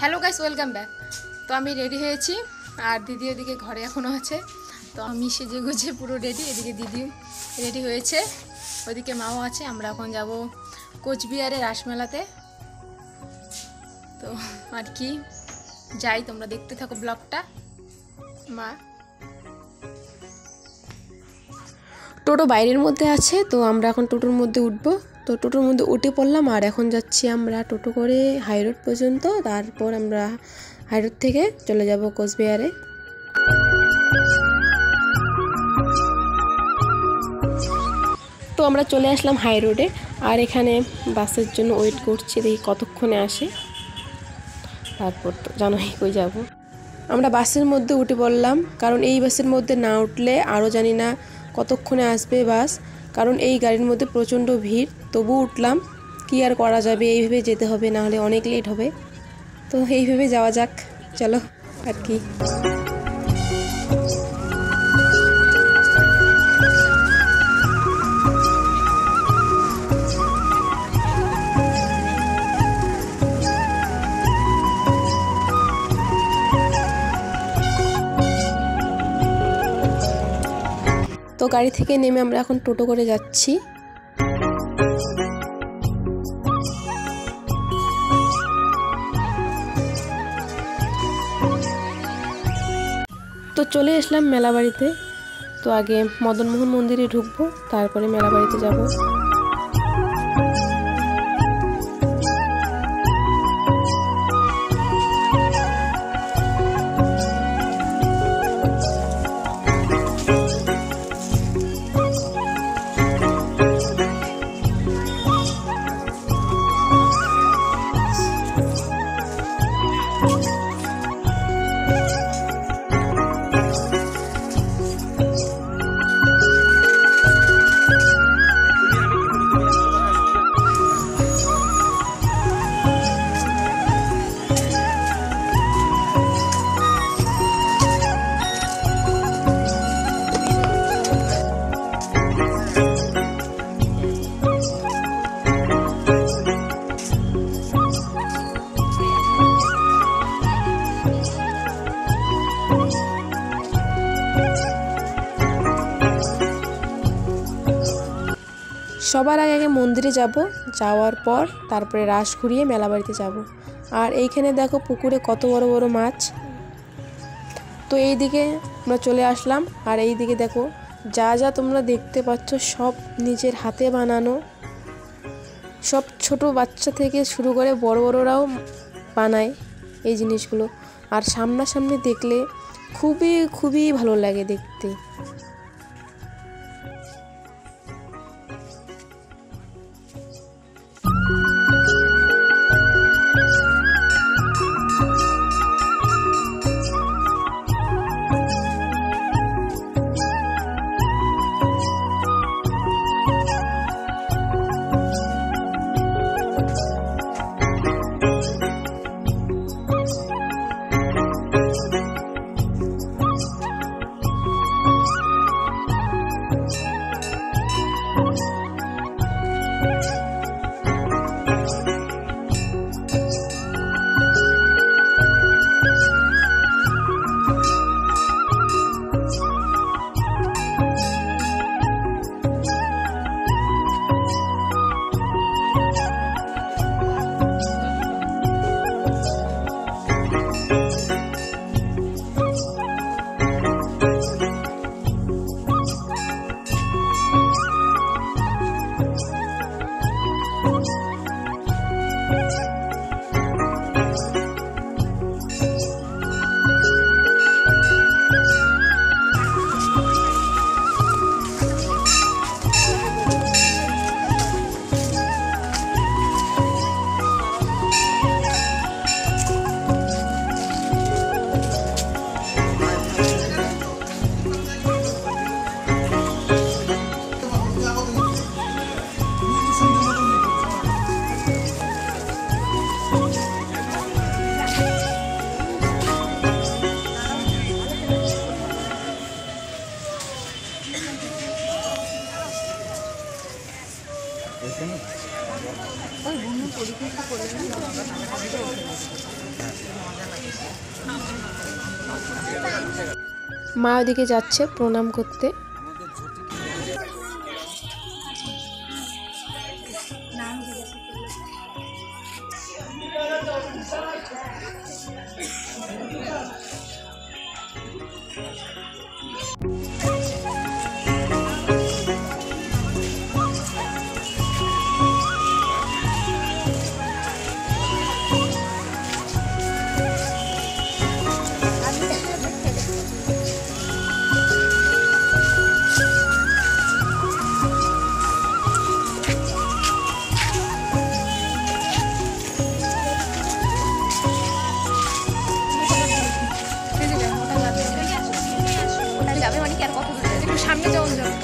Hello guys, welcome back. তো আমি ready হয়েছি আর দিদি ওদিকে ঘরে এখনও আছে। তো আমি সেজে গুজে পুরো রেডি। এদিকে দিদি রেডি হয়েছে, ওইদিকে মাও আছে। আমরা এখন যাব কোচবিহারের রাসমেলাতে। তো আর কি যাই, তোমরা দেখতে থাকো ব্লগটা। মা টোটো বাইরের মধ্যে আছে, তো আমরা এখন টোটোর মধ্যে উঠবো। তো টোটোর মধ্যে উঠে পড়লাম আর এখন যাচ্ছি আমরা টোটো করে হাইরোড পর্যন্ত। তারপর আমরা হাইরোড থেকে চলে যাব কোচবিহারে। তো আমরা চলে আসলাম হাইরোডে আর এখানে বাসের জন্য ওয়েট করছি, দেখি কতক্ষণে আসে। তারপর তো জানোই কই যাব। আমরা বাসের মধ্যে উঠে পড়লাম, কারণ এই বাসের মধ্যে না উঠলে আরও জানি না কতক্ষণে আসবে বাস, কারণ এই গাড়ির মধ্যে প্রচণ্ড ভিড়। তবু উঠলাম, কি আর করা যাবে, এইভাবে যেতে হবে, না হলে অনেক লেট হবে। তো এইভাবে যাওয়া যাক, চলো আর কি। তো গাড়ি থেকে নেমে আমরা এখন টোটো করে যাচ্ছি। তো চলে আসলাম মেলাবাড়িতে। তো আগে মদনমোহন মন্দিরে ঢুকবো, তারপরে মেলাবাড়িতে যাব। সবার আগে মন্দিরে যাব, যাওয়ার পর তারপরে রাস ঘুরিয়ে মেলাবাড়িতে যাব। আর এইখানে দেখো পুকুরে কত বড় বড় মাছ। তো এই দিকে আমরা চলে আসলাম আর এই দিকে দেখো যা যা তোমরা দেখতে পাচ্ছ সব নিজের হাতে বানানো, সব ছোট বাচ্চা থেকে শুরু করে বড় বড়রাও বানায় এই জিনিসগুলো। আর সামনাসামনি দেখলে খুবই খুবই ভালো লাগে দেখতে। মা ওদিকে যাচ্ছে প্রণাম করতে। সামনে যাওয়া যাবে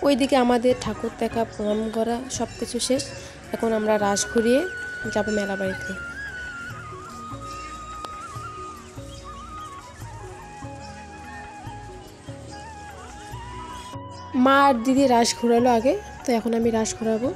ওইদিকে আমাদের ঠাকুর দেখা প্রণাম করা সব কিছু শেষ। এখন আমরা রাস ঘুরিয়ে যাবো মেলা বাড়িতে। মা আর দিদি রাস ঘোরালো আগে, তো এখন আমি রাস ঘোরাবো।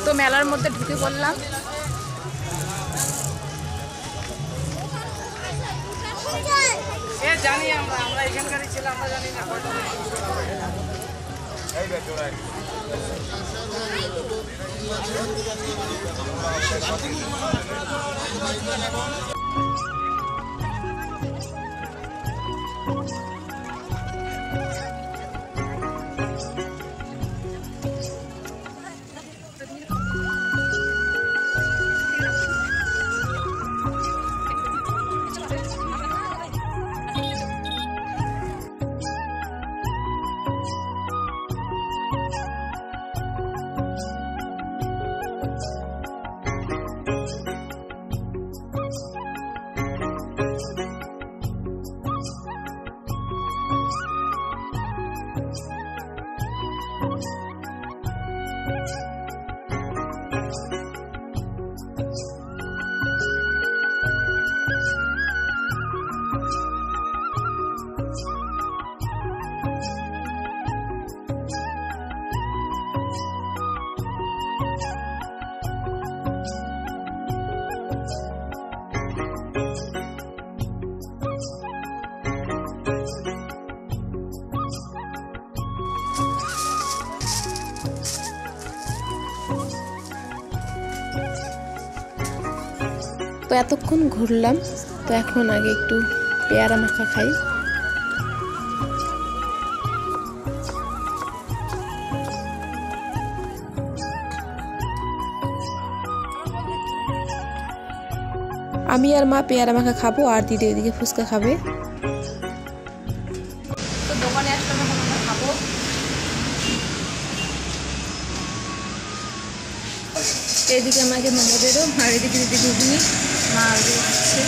তো মেলার মধ্যে ঢুকে পড়লাম। জানি আমরা এখানকারই ছিলাম, আমরা জানি না। তো এতক্ষণ ঘুরলাম, তো এখন আগে একটু পেয়ারা মাখা খাই। আমি আর মা পেয়ারা মাখা খাবো, আর দিদি ওইদিকে ফুচকা খাবে। তো দোকানে আসলাম, এখন আমরা খাবো। এদিকে আমাকে মোমো দেবো, আর এদিকে দিদি ঘুগনি, মা ওইদিকে খাচ্ছে।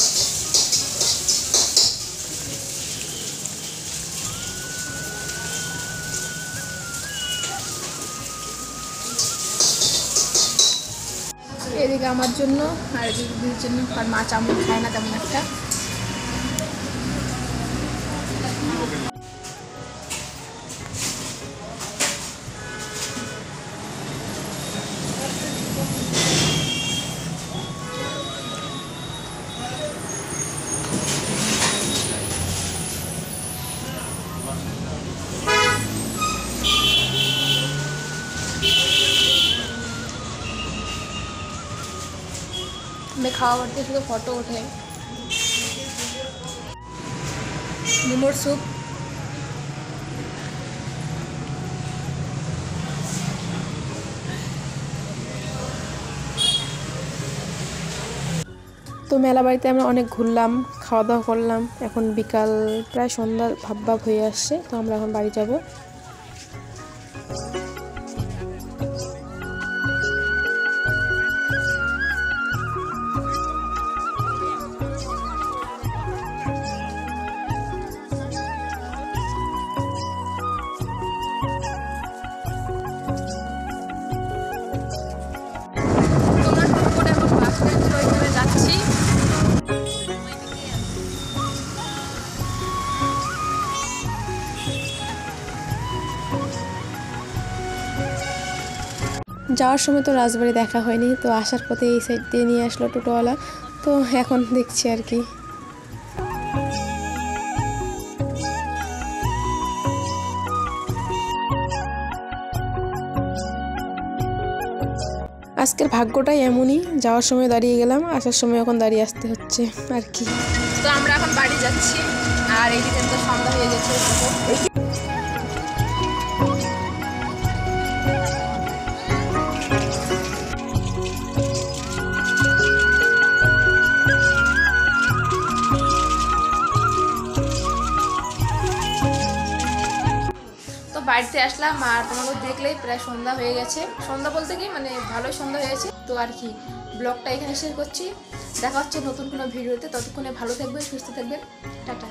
এদিকে আমার জন্য আর এদিকে দিদির জন্য। আর মা চাউমিন খায় না তেমন একটা। मैं खावा करते शुধু ফটো ওঠে। মোমোর স্যুপ। তো মেলা বাড়িতে আমরা অনেক ঘুরলাম, খাওয়া দাওয়া করলাম। এখন বিকাল প্রায় সন্ধ্যা ভাব ভাব হয়ে আসছে, তো আমরা এখন বাড়ি যাব। যাওয়ার সময় তো রাজবাড়ি দেখা হয়নি, তো আসার পথে এই সাইড দিয়ে নিয়ে আসলো টোটোওয়ালা, তো এখন দেখছি আর কি। আজকের ভাগ্যটাই এমনই, যাওয়ার সময় দাঁড়িয়ে গেলাম, আসার সময় এখন দাঁড়িয়ে আসতে হচ্ছে আর কি। তো আমরা এখন বাড়ি যাচ্ছি আর এইদিকে তো সন্ধ্যা হয়ে গেছে। বাড়িতে আসলাম আর তোমাকে দেখলেই প্রায় সন্ধ্যা হয়ে গেছে। সন্ধ্যা বলতে কি মানে ভালোই সন্ধ্যা হয়েছে। তো আর কি ব্লগটা এখানে শেষ করছি। দেখা হচ্ছে নতুন কোনো ভিডিওতে। ততক্ষণে ভালো থাকবেন, সুস্থ থাকবেন। টাটা।